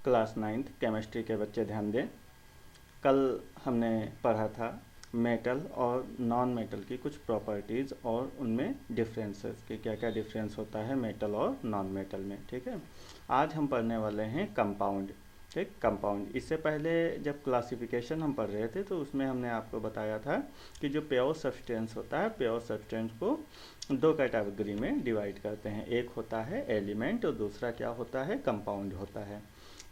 Class 9th chemistry के बच्चे ध्यान दें। कल हमने पढ़ा था मेटल और नॉन मेटल की कुछ प्रॉपर्टीज़ और उनमें डिफरेंसेस कि क्या क्या डिफरेंस होता है मेटल और नॉन मेटल में। ठीक है, आज हम पढ़ने वाले हैं कंपाउंड। ठीक, कंपाउंड। इससे पहले जब क्लासिफिकेशन हम पढ़ रहे थे तो उसमें हमने आपको बताया था कि जो प्योर सब्सटेंस होता है, प्योर सब्सटेंस को दो कैटेगरी में डिवाइड करते हैं। एक होता है एलिमेंट और दूसरा क्या होता है, कंपाउंड होता है।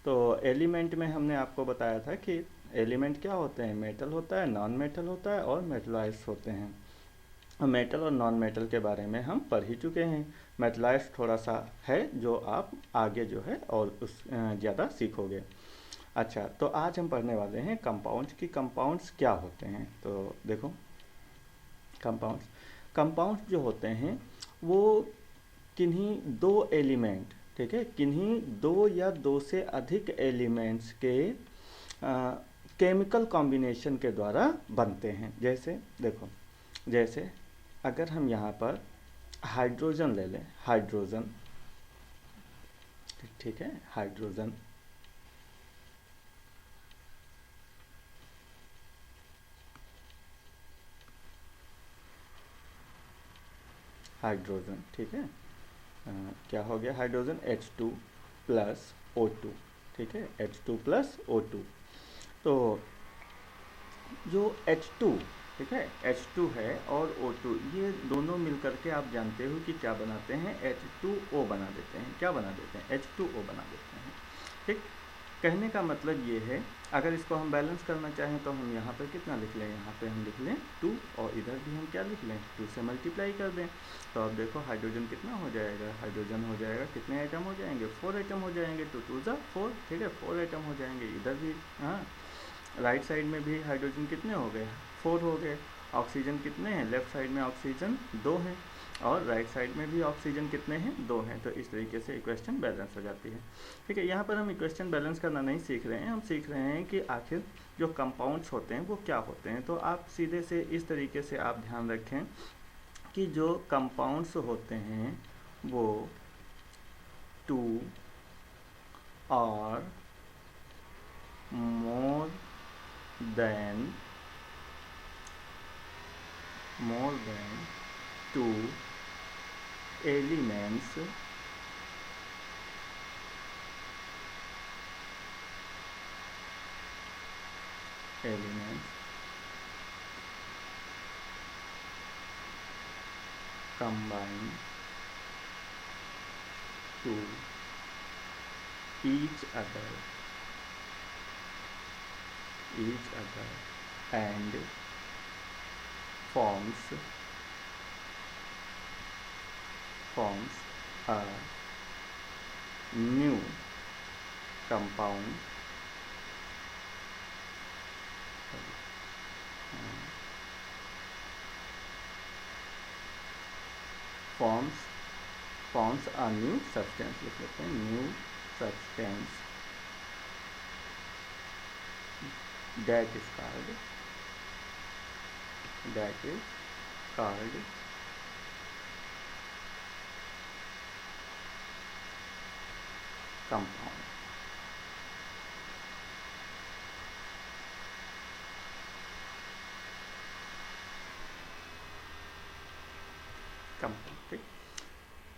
तो एलिमेंट में हमने आपको बताया था कि एलिमेंट क्या होते हैं, मेटल होता है, नॉन मेटल होता है और मेटलाइज्ड होते हैं। मेटल और नॉन मेटल के बारे में हम पढ़ ही चुके हैं। मेटलाइज्ड थोड़ा सा है जो आप आगे जो है और उस ज़्यादा सीखोगे। अच्छा, तो आज हम पढ़ने वाले हैं कंपाउंड्स की कंपाउंड्स क्या होते हैं। तो देखो, कंपाउंड्स जो होते हैं वो किन्हीं दो एलिमेंट, ठीक है, किन्हीं दो या दो से अधिक एलिमेंट्स के केमिकल कॉम्बिनेशन के द्वारा बनते हैं। जैसे देखो, जैसे अगर हम यहाँ पर हाइड्रोजन ले लें, हाइड्रोजन, ठीक है, हाइड्रोजन, हाइड्रोजन, ठीक है, क्या हो गया हाइड्रोजन, H2 प्लस O2, ठीक है, H2 प्लस O2। तो जो H2, ठीक है, H2 है और O2, ये दोनों मिलकर के आप जानते हो कि क्या बनाते हैं, H2O बना देते हैं। क्या बना देते हैं, H2O बना देते हैं। ठीक, कहने का मतलब ये है, अगर इसको हम बैलेंस करना चाहें तो हम यहाँ पर कितना लिख लें, यहाँ पे हम लिख लें 2 और इधर भी हम क्या लिख लें, 2 से मल्टीप्लाई कर दें। तो अब देखो हाइड्रोजन कितना हो जाएगा, हाइड्रोजन हो जाएगा, कितने आइटम हो जाएंगे, 4 आइटम हो जाएंगे। 2 2 जा 4, ठीक है, 4 आइटम हो जाएंगे। इधर भी हाँ, राइट साइड में भी हाइड्रोजन कितने हो गए, 4 हो गए। ऑक्सीजन कितने हैं, लेफ्ट साइड में ऑक्सीजन 2 हैं और राइट साइड में भी ऑक्सीजन कितने हैं, 2 हैं। तो इस तरीके से इक्वेशन बैलेंस हो जाती है। ठीक है, यहाँ पर हम इक्वेशन बैलेंस करना नहीं सीख रहे हैं, हम सीख रहे हैं कि आखिर जो कंपाउंड्स होते हैं वो क्या होते हैं। तो आप सीधे से इस तरीके से आप ध्यान रखें कि जो कंपाउंड्स होते हैं वो 2 और more than 2 elements combine to each other and forms a new compound forms a new substance, लिख लेते हैं, new substance that is called compound। ठीक,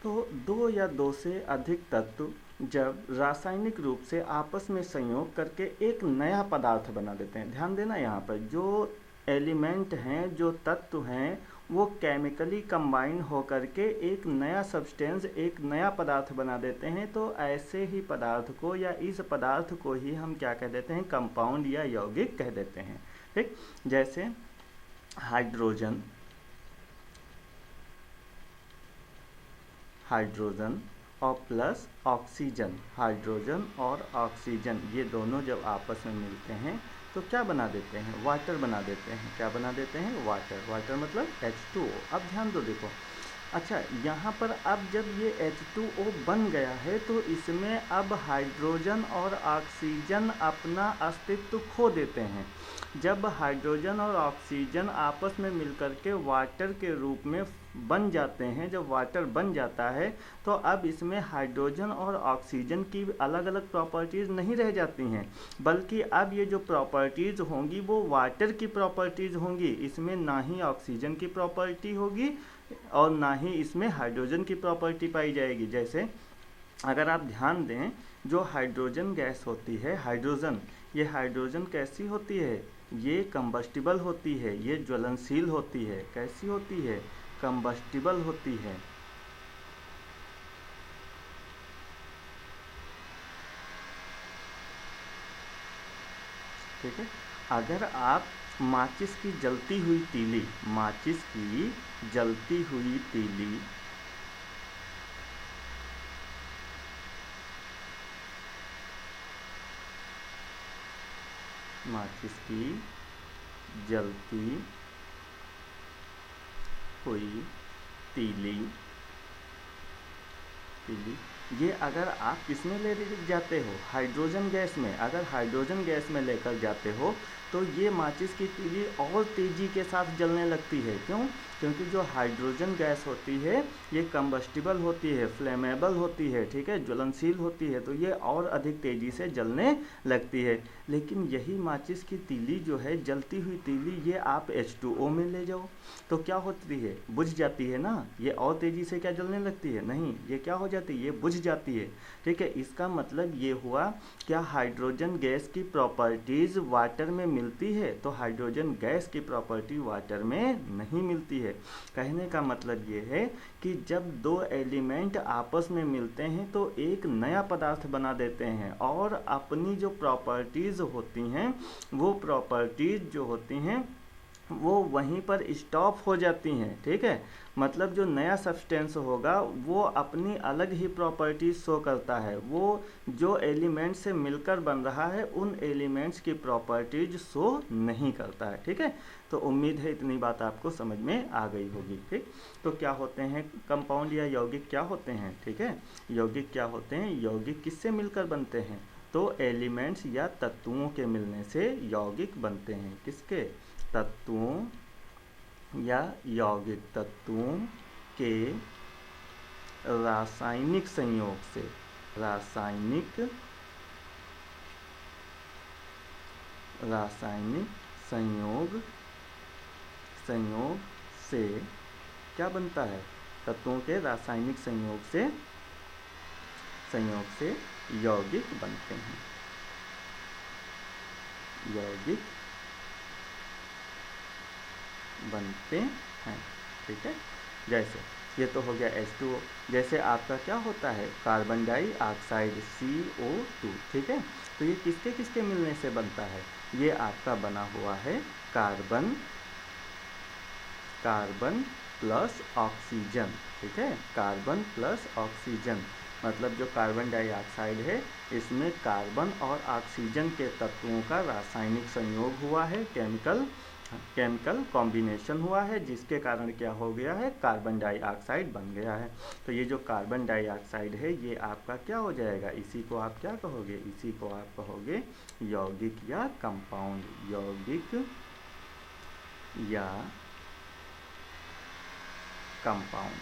तो दो या दो से अधिक तत्व जब रासायनिक रूप से आपस में संयोग करके एक नया पदार्थ बना देते हैं। ध्यान देना, यहाँ पर जो एलिमेंट हैं, जो तत्व हैं, वो केमिकली कंबाइन होकर के एक नया सब्सटेंस, एक नया पदार्थ बना देते हैं। तो ऐसे ही पदार्थ को या इस पदार्थ को ही हम क्या कह देते हैं, कंपाउंड या यौगिक कह देते हैं। ठीक, जैसे हाइड्रोजन और प्लस ऑक्सीजन, हाइड्रोजन और ऑक्सीजन, ये दोनों जब आपस में मिलते हैं तो क्या बना देते हैं, वाटर बना देते हैं। क्या बना देते हैं, वाटर। वाटर मतलब H2O। अब ध्यान दो, देखो अच्छा, यहाँ पर अब जब ये H2O बन गया है तो इसमें अब हाइड्रोजन और ऑक्सीजन अपना अस्तित्व खो देते हैं। जब हाइड्रोजन और ऑक्सीजन आपस में मिलकर के वाटर के रूप में बन जाते हैं, जब वाटर बन जाता है तो अब इसमें हाइड्रोजन और ऑक्सीजन की अलग अलग प्रॉपर्टीज़ नहीं रह जाती हैं, बल्कि अब ये जो प्रॉपर्टीज़ होंगी वो वाटर की प्रॉपर्टीज़ होंगी। इसमें ना ही ऑक्सीजन की प्रॉपर्टी होगी और ना ही इसमें हाइड्रोजन की प्रॉपर्टी पाई जाएगी। जैसे अगर आप ध्यान दें, जो हाइड्रोजन गैस होती है, हाइड्रोजन, ये हाइड्रोजन कैसी होती है? ये कंबस्टिबल होती है, ये ज्वलनशील होती है। कैसी होती है? कंबस्टिबल होती है। ठीक है। अगर आप माचिस की जलती हुई तीली, माचिस की जलती हुई तीली, माचिस की जलती हुई तीली, ये अगर आप किसमें ले जाते हो? हाइड्रोजन गैस में। अगर हाइड्रोजन गैस में लेकर जाते हो तो ये माचिस की तीली और तेज़ी के साथ जलने लगती है। क्यों? क्योंकि जो हाइड्रोजन गैस होती है ये कंबस्टिबल होती है, फ्लेमेबल होती है, ठीक है, ज्वलनशील होती है, तो ये और अधिक तेज़ी से जलने लगती है। लेकिन यही माचिस की तीली जो है, जलती हुई तीली, ये आप H2O में ले जाओ तो क्या होती है? बुझ जाती है ना। ये और तेज़ी से क्या जलने लगती है? नहीं, ये क्या हो जाती है? ये बुझ जाती है। ठीक है, इसका मतलब ये हुआ, क्या हाइड्रोजन गैस की प्रॉपर्टीज़ वाटर में मिलती है? तो हाइड्रोजन गैस की प्रॉपर्टी वाटर में नहीं मिलती है। कहने का मतलब ये है कि जब दो एलिमेंट आपस में मिलते हैं तो एक नया पदार्थ बना देते हैं और अपनी जो प्रॉपर्टीज़ होती हैं, वो प्रॉपर्टीज़ जो होती हैं वो वहीं पर स्टॉप हो जाती हैं। ठीक है, मतलब जो नया सब्सटेंस होगा वो अपनी अलग ही प्रॉपर्टीज शो करता है। वो जो एलिमेंट से मिलकर बन रहा है उन एलिमेंट्स की प्रॉपर्टीज शो नहीं करता है। ठीक है, तो उम्मीद है इतनी बात आपको समझ में आ गई होगी। ठीक, तो क्या होते हैं कंपाउंड या यौगिक? क्या होते हैं? ठीक है, यौगिक क्या होते हैं? यौगिक किससे मिलकर बनते हैं? तो एलिमेंट्स या तत्वों के मिलने से यौगिक बनते हैं। किसके? तत्वों या यौगिक तत्वों के रासायनिक संयोग से, रासायनिक संयोग से क्या बनता है? तत्वों के रासायनिक संयोग से यौगिक बनते हैं। यौगिक बनते हैं। ठीक है, जैसे ये तो हो गया H2O। जैसे आपका क्या होता है? Carbon dioxide CO2। ठीक है, तो ये किसके किसके मिलने से बनता है? ये आपका बना हुआ है कार्बन प्लस ऑक्सीजन। ठीक है, कार्बन प्लस ऑक्सीजन, मतलब जो कार्बन डाइऑक्साइड है इसमें कार्बन और ऑक्सीजन के तत्वों का रासायनिक संयोग हुआ है, केमिकल कॉम्बिनेशन हुआ है, जिसके कारण क्या हो गया है? कार्बन डाइऑक्साइड बन गया है। तो ये जो कार्बन डाइऑक्साइड है ये आपका क्या हो जाएगा? इसी को आप क्या कहोगे? इसी को आप कहोगे यौगिक या कंपाउंड। यौगिक या कंपाउंड।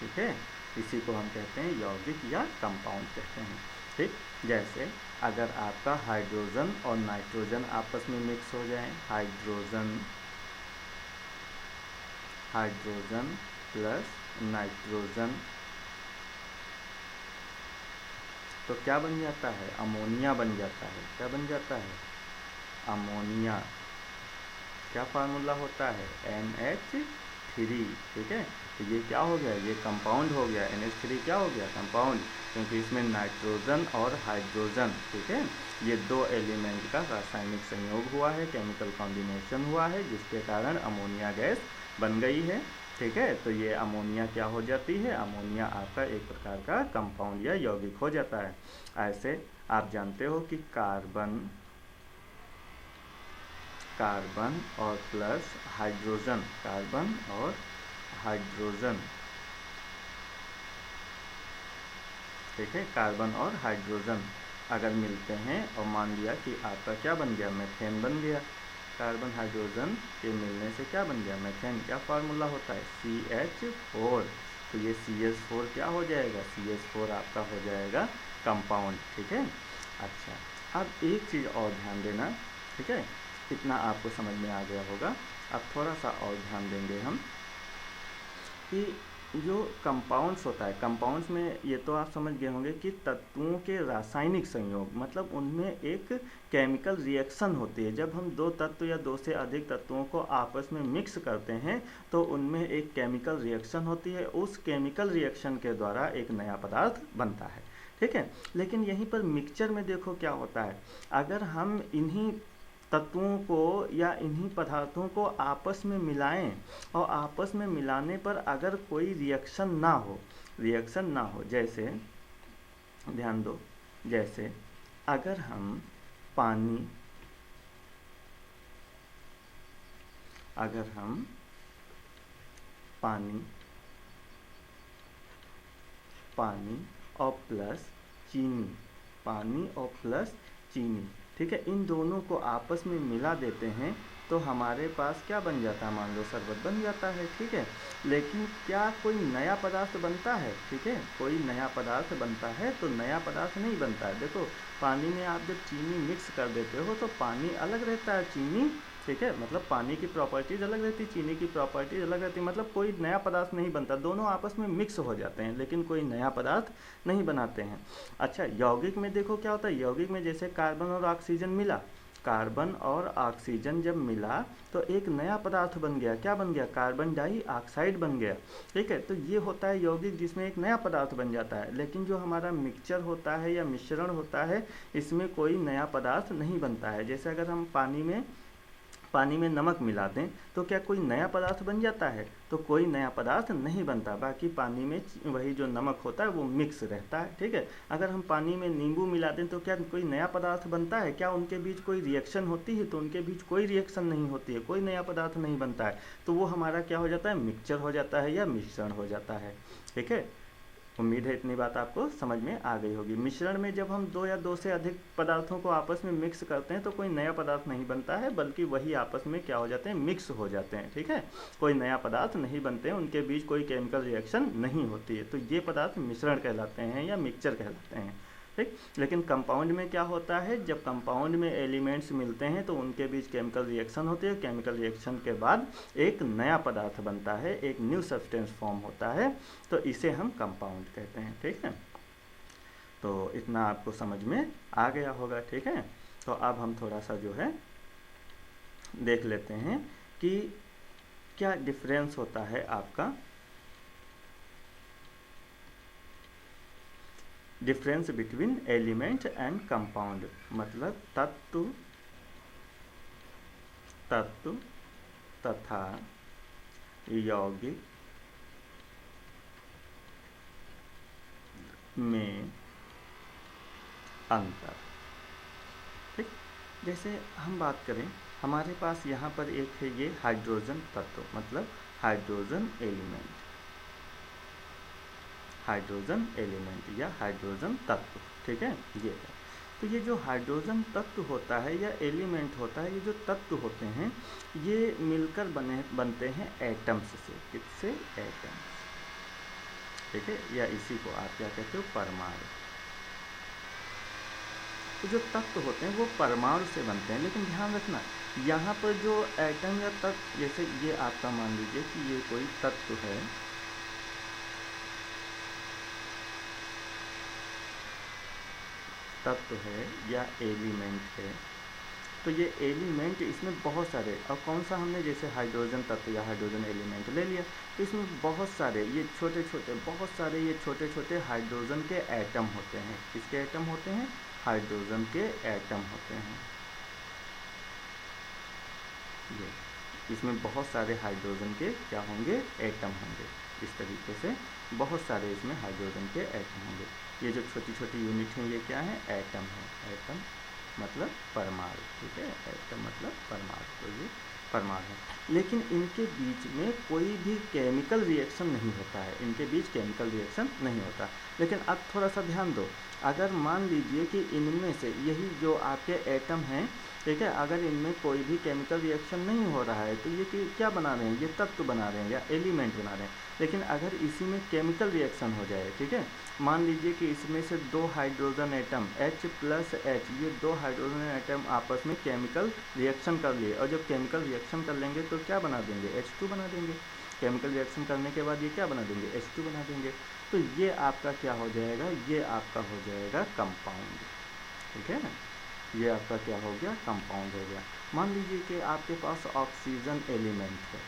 ठीक है, इसी को हम कहते हैं यौगिक या कंपाउंड कहते हैं। ठीक, जैसे अगर आपका हाइड्रोजन और नाइट्रोजन आपस में मिक्स हो जाए, हाइड्रोजन प्लस नाइट्रोजन, तो क्या बन जाता है? अमोनिया बन जाता है। क्या बन जाता है? अमोनिया। क्या फार्मूला होता है? NH3। ठीक है, तो ये क्या हो गया? ये कंपाउंड हो गया। NH3 क्या हो गया? कंपाउंड, क्योंकि इसमें नाइट्रोजन और हाइड्रोजन, ठीक है, ये दो एलिमेंट का रासायनिक संयोग हुआ है, केमिकल कॉम्बिनेशन हुआ है, जिसके कारण अमोनिया गैस बन गई है। ठीक है, तो ये अमोनिया क्या हो जाती है? अमोनिया आपका एक प्रकार का कंपाउंड या यौगिक हो जाता है। ऐसे आप जानते हो कि कार्बन और प्लस हाइड्रोजन, कार्बन और हाइड्रोजन ठीक है। कार्बन और हाइड्रोजन अगर मिलते हैं और मान लिया कि आपका क्या बन गया, मीथेन बन गया। कार्बन हाइड्रोजन के मिलने से क्या बन गया, मीथेन। क्या फार्मूला होता है, CH4। तो ये CH4 क्या हो जाएगा, CH4 आपका हो जाएगा कंपाउंड। ठीक है। अच्छा, अब एक चीज़ और ध्यान देना, ठीक है। इतना आपको समझ में आ गया होगा। अब थोड़ा सा और ध्यान देंगे हम कि जो कंपाउंड्स होता है, कंपाउंड्स में ये तो आप समझ गए होंगे कि तत्वों के रासायनिक संयोग, मतलब उनमें एक केमिकल रिएक्शन होती है। जब हम दो तत्व या दो से अधिक तत्वों को आपस में मिक्स करते हैं तो उनमें एक केमिकल रिएक्शन होती है। उस केमिकल रिएक्शन के द्वारा एक नया पदार्थ बनता है। ठीक है। लेकिन यहीं पर मिक्सचर में देखो क्या होता है, अगर हम इन्हीं तत्वों को या इन्हीं पदार्थों को आपस में मिलाएं और आपस में मिलाने पर अगर कोई रिएक्शन ना हो, जैसे ध्यान दो, जैसे अगर हम पानी और प्लस चीनी, ठीक है, इन दोनों को आपस में मिला देते हैं तो हमारे पास क्या बन जाता है, मान लो शरबत बन जाता है। ठीक है। लेकिन क्या कोई नया पदार्थ बनता है, ठीक है, कोई नया पदार्थ बनता है तो नया पदार्थ नहीं बनता है। देखो पानी में आप जब चीनी मिक्स कर देते हो तो पानी अलग रहता है, चीनी, ठीक है, मतलब पानी की प्रॉपर्टीज अलग रहती है, चीनी की प्रॉपर्टीज अलग रहती है, मतलब कोई नया पदार्थ नहीं बनता, दोनों आपस में मिक्स हो जाते हैं लेकिन कोई नया पदार्थ नहीं बनाते हैं। अच्छा, यौगिक में देखो क्या होता है, यौगिक में जैसे कार्बन और ऑक्सीजन मिला, कार्बन और ऑक्सीजन जब मिला तो एक नया पदार्थ बन गया, क्या बन गया, कार्बन डाइऑक्साइड बन गया। ठीक है। तो ये होता है यौगिक, जिसमें एक नया पदार्थ बन जाता है। लेकिन जो हमारा मिक्सचर होता है या मिश्रण होता है, इसमें कोई नया पदार्थ नहीं बनता है। जैसे अगर हम पानी में नमक मिला दें तो क्या कोई नया पदार्थ बन जाता है, तो कोई नया पदार्थ नहीं बनता। बाकी पानी में वही जो नमक होता है वो मिक्स रहता है। ठीक है। अगर हम पानी में नींबू मिला दें तो क्या कोई नया पदार्थ बनता है, क्या उनके बीच कोई रिएक्शन होती है, तो उनके बीच कोई रिएक्शन नहीं होती है, कोई नया पदार्थ नहीं बनता है। तो वो हमारा क्या हो जाता है, मिक्सचर हो जाता है या मिश्रण हो जाता है। ठीक है। उम्मीद है इतनी बात आपको समझ में आ गई होगी। मिश्रण में जब हम दो या दो से अधिक पदार्थों को आपस में मिक्स करते हैं तो कोई नया पदार्थ नहीं बनता है, बल्कि वही आपस में क्या हो जाते हैं, मिक्स हो जाते हैं। ठीक है। कोई नया पदार्थ नहीं बनते हैं, उनके बीच कोई केमिकल रिएक्शन नहीं होती है। तो ये पदार्थ मिश्रण कहलाते हैं या मिक्सचर कहलाते हैं। ठीक। लेकिन कंपाउंड में क्या होता है, जब कंपाउंड में एलिमेंट्स मिलते हैं तो उनके बीच केमिकल रिएक्शन होती है, केमिकल रिएक्शन के बाद एक नया पदार्थ बनता है, एक न्यू सब्सटेंस फॉर्म होता है, तो इसे हम कंपाउंड कहते हैं। ठीक है। तो इतना आपको समझ में आ गया होगा। ठीक है। तो अब हम थोड़ा सा जो है देख लेते हैं कि क्या डिफरेंस होता है आपका, difference between element and compound, मतलब तत्व तथा यौगिक में अंतर। ठीक। जैसे हम बात करें, हमारे पास यहाँ पर एक है ये हाइड्रोजन तत्व, मतलब हाइड्रोजन एलिमेंट या हाइड्रोजन तत्व। ठीक है। ये है। तो ये जो हाइड्रोजन तत्व होता है या एलिमेंट होता है, ये जो तत्व होते हैं ये मिलकर बनते हैं एटम्स से। किससे, एटम्स। ठीक है। या इसी को आप क्या कहते हो, परमाणु। तो जो तत्व होते हैं वो परमाणु से बनते हैं। लेकिन ध्यान रखना, यहाँ पर जो एटम या तत्व, जैसे ये आपका मान लीजिए कि ये कोई तत्व है, या एलिमेंट है, तो ये एलिमेंट, इसमें बहुत सारे, और कौन सा हमने जैसे हाइड्रोजन तत्व या हाइड्रोजन एलिमेंट ले लिया, तो इसमें बहुत सारे ये छोटे छोटे हाइड्रोजन के एटम होते हैं। किसके एटम होते हैं, हाइड्रोजन के एटम होते हैं। ये इसमें बहुत सारे हाइड्रोजन के क्या होंगे, एटम होंगे। इस तरीके से बहुत सारे इसमें हाइड्रोजन के एटम होंगे। ये जो छोटी छोटी यूनिट हैं ये क्या है, एटम है। एटम मतलब परमाणु। ठीक है। एटम मतलब परमाणु। तो ये परमाणु है, लेकिन इनके बीच में कोई भी केमिकल रिएक्शन नहीं होता है, इनके बीच केमिकल रिएक्शन नहीं होता। लेकिन अब थोड़ा सा ध्यान दो, अगर मान लीजिए कि इनमें से यही जो आपके एटम हैं, ठीक है, अगर इनमें कोई भी केमिकल रिएक्शन नहीं हो रहा है तो ये क्या बना रहे हैं, ये तत्व बना रहे हैं या एलिमेंट बना रहे हैं। लेकिन अगर इसी में केमिकल रिएक्शन हो जाए, ठीक है, मान लीजिए कि इसमें से दो हाइड्रोजन एटम H + H, ये दो हाइड्रोजन एटम आपस में केमिकल रिएक्शन कर लिए, और जब केमिकल रिएक्शन कर लेंगे तो क्या बना देंगे, H2 बना देंगे। केमिकल रिएक्शन करने के बाद ये क्या बना देंगे, H2 बना देंगे। तो ये आपका क्या हो जाएगा, ये आपका हो जाएगा कंपाउंड, ठीक है ना, ये आपका क्या हो गया, कंपाउंड हो गया। मान लीजिए कि आपके पास ऑक्सीजन एलिमेंट है,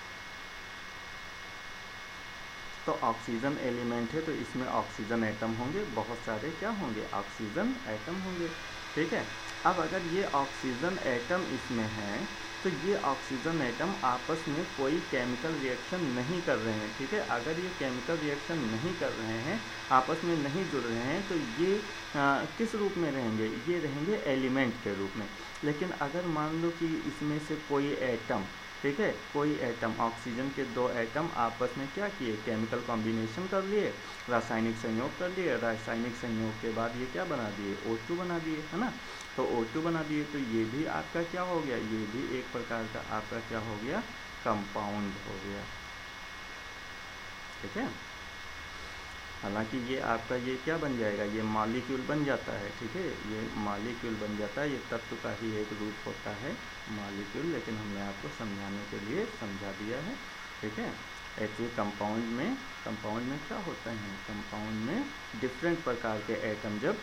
तो ऑक्सीजन एलिमेंट है तो इसमें ऑक्सीजन एटम होंगे, बहुत सारे क्या होंगे, ऑक्सीजन एटम होंगे, ठीक है। अब अगर ये ऑक्सीजन एटम इसमें है तो ये ऑक्सीजन एटम आपस में कोई केमिकल रिएक्शन नहीं कर रहे हैं, ठीक है। अगर ये केमिकल रिएक्शन नहीं कर रहे हैं, आपस में नहीं जुड़ रहे हैं, तो ये किस रूप में रहेंगे, ये रहेंगे एलिमेंट के रूप में। लेकिन अगर मान लो कि इसमें से कोई एटम, ठीक है, कोई एटम, ऑक्सीजन के दो एटम आपस में क्या किए, केमिकल कॉम्बिनेशन कर लिए, रासायनिक संयोग कर लिए, रासायनिक संयोग के बाद ये क्या बना दिए, O2 बना दिए, है ना। तो O2 बना दिए तो ये भी आपका क्या हो गया, ये भी एक प्रकार का आपका क्या हो गया, कंपाउंड हो गया, ठीक है। हालांकि ये आपका ये क्या बन जाएगा, ये मॉलिक्यूल बन जाता है, ठीक है, ये मॉलिक्यूल बन जाता है, ये तत्व का ही एक रूप होता है मॉलिक्यूल, लेकिन हमने आपको समझाने के लिए समझा दिया है, ठीक है। एक्चुअली कंपाउंड में क्या होता है, कंपाउंड में डिफरेंट प्रकार के एटम जब,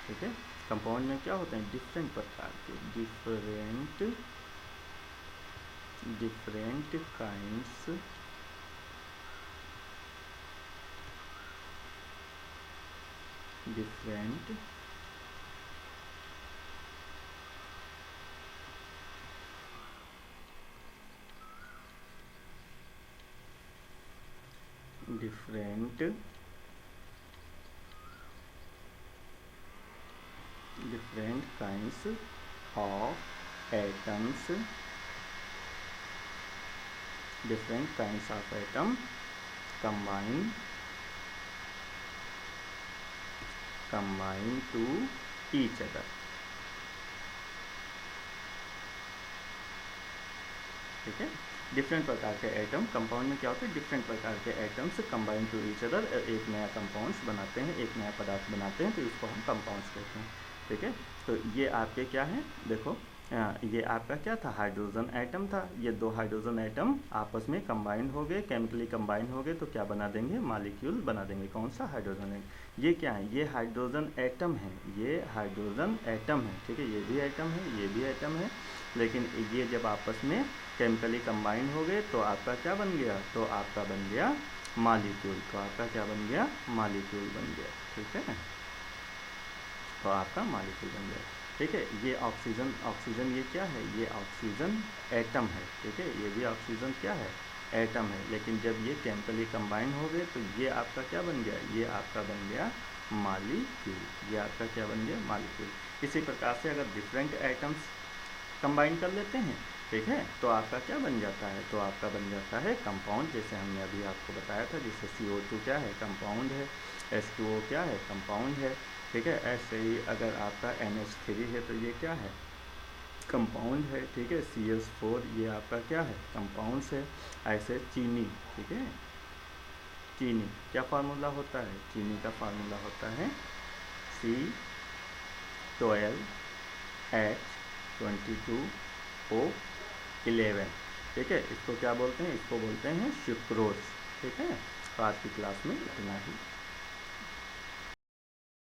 ठीक है, कंपाउंड में क्या होते हैं, डिफरेंट प्रकार के, different kinds different kinds of atoms, different kinds of atom combine to each other, ठीक है। डिफरेंट प्रकार के एटम, कंपाउंड में क्या होता है, डिफरेंट प्रकार के atoms combine to each other, एक नया कंपाउंड्स बनाते हैं, एक नया पदार्थ बनाते हैं, तो इसको हम कंपाउंड्स कहते हैं, ठीक है। तो ये आपके क्या है, देखो ये आपका क्या था, हाइड्रोजन एटम था, ये दो हाइड्रोजन एटम आपस में कंबाइन हो गए, केमिकली कंबाइन हो गए, तो क्या बना देंगे, मॉलिक्यूल बना देंगे, कौन सा, हाइड्रोजन एटम। ये क्या है, ये हाइड्रोजन एटम है, ये हाइड्रोजन एटम है, ठीक है, ये भी एटम है, ये भी एटम है, लेकिन ये जब आपस में केमिकली कंबाइन हो गए तो आपका क्या बन गया, तो आपका बन गया मॉलिक्यूल, तो आपका क्या बन गया, मॉलिक्यूल बन गया, ठीक है, तो आपका मॉलिक्यूल बन गया, ठीक है। ये ऑक्सीजन ये क्या है, ये ऑक्सीजन एटम है, ठीक है, ये भी ऑक्सीजन क्या है, एटम है, लेकिन जब ये केमिकली कंबाइन हो गए तो ये आपका क्या बन गया, ये आपका बन गया मॉलिक्यूल, ये आपका क्या बन गया, मॉलिक्यूल। इसी प्रकार से अगर डिफरेंट एटम्स कंबाइन कर लेते हैं, ठीक है, तो आपका क्या बन जाता है, तो आपका बन जाता है कंपाउंड, जैसे हमने अभी आपको बताया था, जैसे CO2 क्या है, कंपाउंड है, H2O क्या है, कंपाउंड है, ठीक है। ऐसे ही अगर आपका NH3 है तो ये क्या है, कंपाउंड है, ठीक है। CH4 ये आपका क्या है, कंपाउंड्स है। ऐसे चीनी, ठीक है, चीनी क्या फार्मूला होता है, चीनी का फार्मूला होता है C12H22O11, ठीक है। इसको क्या बोलते हैं, इसको बोलते हैं सुक्रोज, ठीक है। तो आज की क्लास में इतना ही।